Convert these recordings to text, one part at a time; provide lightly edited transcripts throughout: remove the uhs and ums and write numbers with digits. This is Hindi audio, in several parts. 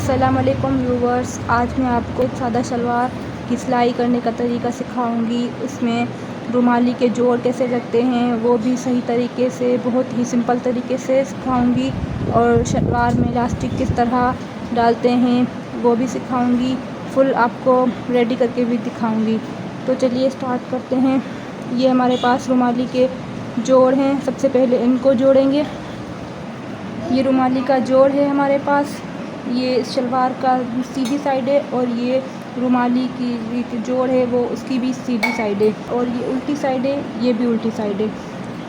अस्सलामुअलैकुम व्यूवर्स, आज मैं आपको एक सादा शलवार की सिलाई करने का तरीका सिखाऊंगी। उसमें रुमाली के जोड़ कैसे लगते हैं वो भी सही तरीके से, बहुत ही सिंपल तरीके से सिखाऊंगी। और शलवार में इलास्टिक किस तरह डालते हैं वो भी सिखाऊंगी। फुल आपको रेडी करके भी दिखाऊंगी। तो चलिए स्टार्ट करते हैं। ये हमारे पास रुमाली के जोड़ हैं। सबसे पहले इनको जोड़ेंगे। ये रुमाली का जोड़ है हमारे पास। ये शलवार का सीधी साइड है और ये रुमाली की जोड़ है वो उसकी भी सीधी साइड है, और ये उल्टी साइड है, ये भी उल्टी साइड है।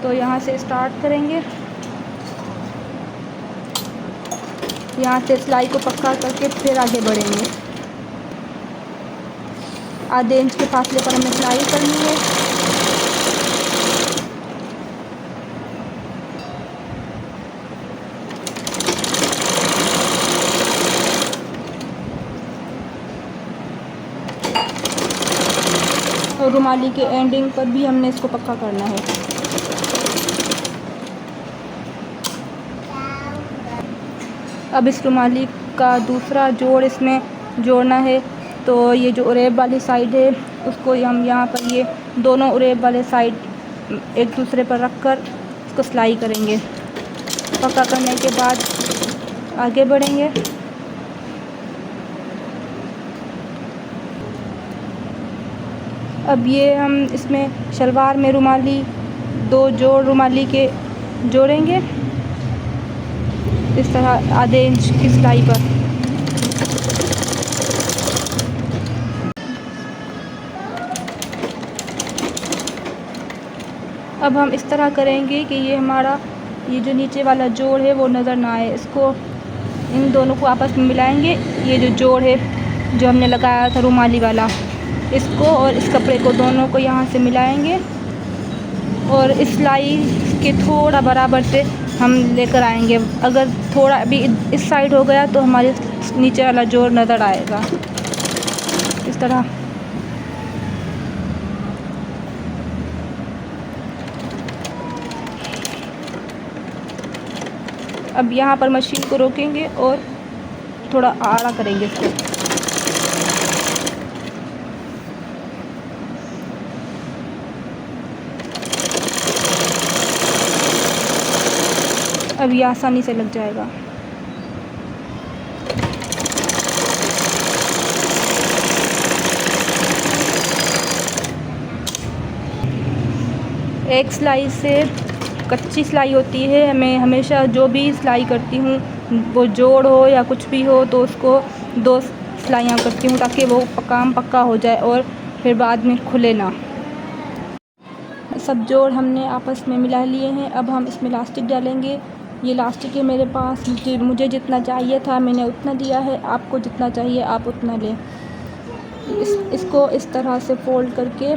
तो यहाँ से स्टार्ट करेंगे। यहाँ से सिलाई को पक्का करके फिर आगे बढ़ेंगे। आधे इंच के फासले पर हमें सिलाई करनी है। और रुमाली के एंडिंग पर भी हमने इसको पक्का करना है। अब इस रुमाली का दूसरा जोड़ इसमें जोड़ना है। तो ये जो उरेब वाली साइड है उसको हम यहाँ पर ये दोनों उरेब वाले साइड एक दूसरे पर रख कर इसको सिलाई करेंगे। पक्का करने के बाद आगे बढ़ेंगे। अब ये हम इसमें शलवार में रुमाली दो जोड़ रुमाली के जोड़ेंगे इस तरह आधे इंच की सिलाई पर। अब हम इस तरह करेंगे कि ये हमारा ये जो नीचे वाला जोड़ है वो नज़र ना आए। इसको इन दोनों को आपस में मिलाएंगे। ये जो जोड़ है जो हमने लगाया था रुमाली वाला, इसको और इस कपड़े को दोनों को यहाँ से मिलाएंगे और इस सिलाई के थोड़ा बराबर से हम लेकर आएंगे। अगर थोड़ा भी इस साइड हो गया तो हमारे नीचे वाला जोड़ नज़र आएगा इस तरह। अब यहाँ पर मशीन को रोकेंगे और थोड़ा आड़ा करेंगे इसको। अब ये आसानी से लग जाएगा। एक सिलाई से कच्ची सिलाई होती है। मैं हमेशा जो भी सिलाई करती हूँ वो जोड़ हो या कुछ भी हो तो उसको दो सिलाइयाँ करती हूँ ताकि वो काम पक्का हो जाए और फिर बाद में खुले ना। सब जोड़ हमने आपस में मिला लिए हैं। अब हम इसमें इलास्टिक डालेंगे। ये इलास्टिक है मेरे पास। मुझे जितना चाहिए था मैंने उतना दिया है। आपको जितना चाहिए आप उतना लें। इसको इस तरह से फोल्ड करके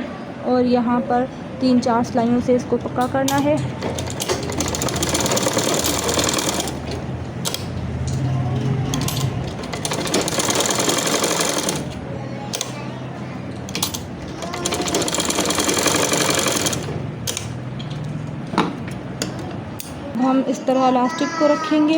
और यहाँ पर 3-4 सिलाइयों से इसको पक्का करना है। हम इस तरह इलास्टिक को रखेंगे,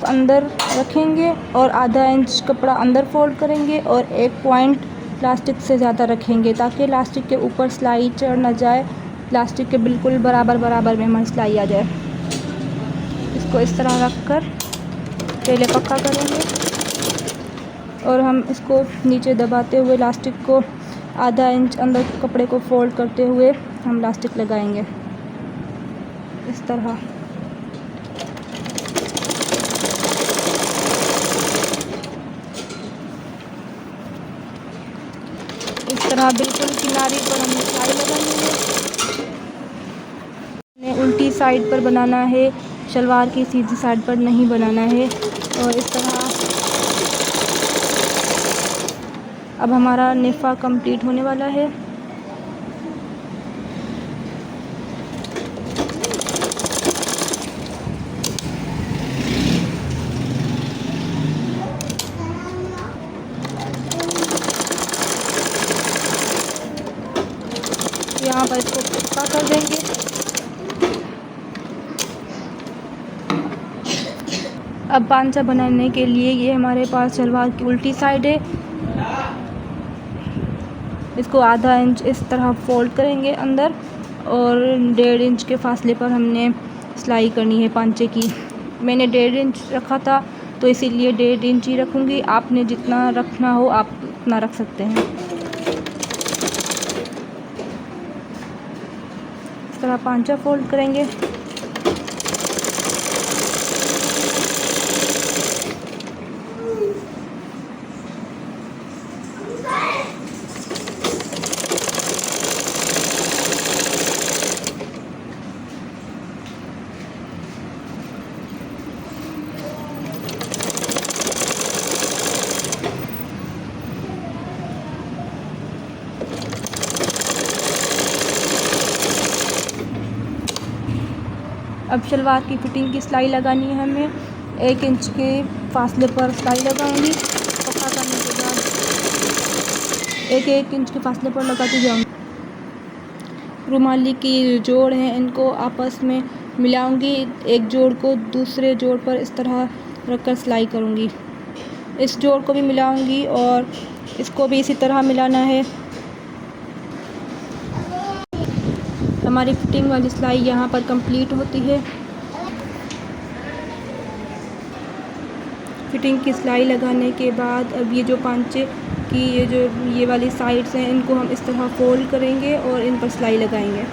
अंदर रखेंगे और आधा इंच कपड़ा अंदर फोल्ड करेंगे और 1 पॉइंट इलास्टिक से ज़्यादा रखेंगे ताकि इलास्टिक के ऊपर सिलाई चढ़ ना जाए। इलास्टिक के बिल्कुल बराबर में हमारी सिलाई आ जाए। इसको इस तरह रख कर पहले पक्का करेंगे और हम इसको नीचे दबाते हुए इलास्टिक को आधा इंच अंदर कपड़े को फोल्ड करते हुए हम इलास्टिक लगाएंगे इस तरह। इस तरह बिल्कुल किनारे पर हमें सिलाई लगानी है। उल्टी साइड पर बनाना है, शलवार की सीधी साइड पर नहीं बनाना है। और इस तरह अब हमारा नेफा कंप्लीट होने वाला है। यहाँ पर इसको पक्का कर देंगे। अब पांचा बनाने के लिए ये हमारे पास शलवार की उल्टी साइड है, इसको आधा इंच इस तरह फोल्ड करेंगे अंदर और 1.5 इंच के फासले पर हमने सिलाई करनी है पांचे की। मैंने 1.5 इंच रखा था तो इसीलिए 1.5 इंच ही रखूँगी। आपने जितना रखना हो आप उतना रख सकते हैं। इस तरह पांचा फोल्ड करेंगे। अब शलवार की फिटिंग की सिलाई लगानी है हमें। 1 इंच के फासले पर सिलाई लगाऊंगी। पक्का करने के बाद 1 इंच के फासले पर लगाती जाऊंगी। रुमाली की जोड़ हैं इनको आपस में मिलाऊंगी। एक जोड़ को दूसरे जोड़ पर इस तरह रखकर सिलाई करूंगी। इस जोड़ को भी मिलाऊंगी और इसको भी इसी तरह मिलाना है। हमारी फिटिंग वाली सिलाई यहाँ पर कंप्लीट होती है। फिटिंग की सिलाई लगाने के बाद अब ये जो पांचे की ये वाली साइड्स हैं इनको हम इस तरह फोल्ड करेंगे और इन पर सिलाई लगाएंगे।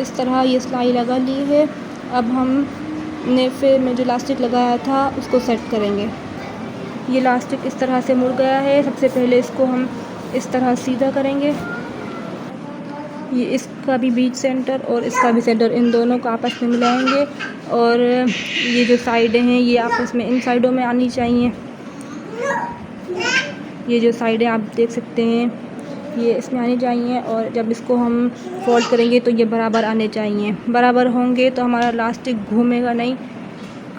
इस तरह ये सिलाई लगा ली है। अब हमने फिर में जो इलास्टिक लगाया था उसको सेट करेंगे। ये इलास्टिक इस तरह से मुड़ गया है। सबसे पहले इसको हम इस तरह सीधा करेंगे। ये इसका भी बीच सेंटर और इसका भी सेंटर, इन दोनों को आपस में मिलाएंगे और ये जो साइडें हैं ये आपस में इन साइडों में आनी चाहिए। ये जो साइडें आप देख सकते हैं ये इसमें आनी चाहिए और जब इसको हम फोल्ड करेंगे तो ये बराबर आने चाहिए। बराबर होंगे तो हमारा इलास्टिक घूमेगा नहीं,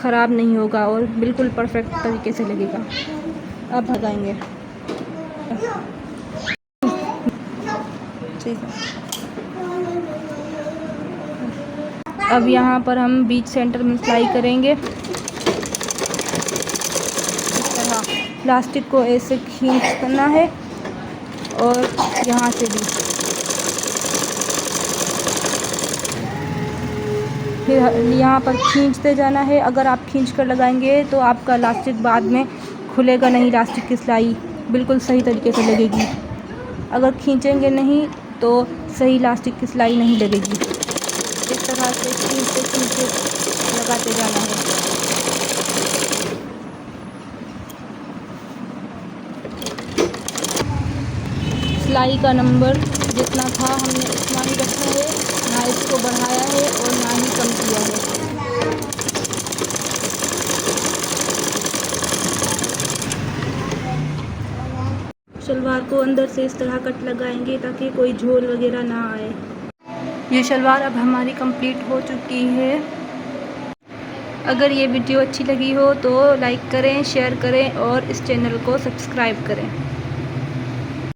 ख़राब नहीं होगा और बिल्कुल परफेक्ट तरीके से लगेगा। अब लगाएंगे। ठीक है। अब यहाँ पर हम बीच सेंटर में सिलाई करेंगे। इस तरह प्लास्टिक को ऐसे खींच करना है और यहाँ से भी फिर यहाँ पर खींचते जाना है। अगर आप खींच कर लगाएंगे तो आपका इलास्टिक बाद में खुलेगा नहीं। इलास्टिक की सिलाई बिल्कुल सही तरीके से लगेगी। अगर खींचेंगे नहीं तो सही इलास्टिक की सिलाई नहीं लगेगी। इस तरह से खींचते लगाते जाना है। सिलाई का नंबर जितना था हमने उतना ही रखा है, ना इसको बढ़ाया है और ना ही कम किया है। शलवार को अंदर से इस तरह कट लगाएंगे ताकि कोई झोल वगैरह ना आए। ये शलवार अब हमारी कंप्लीट हो चुकी है। अगर ये वीडियो अच्छी लगी हो तो लाइक करें, शेयर करें और इस चैनल को सब्सक्राइब करें।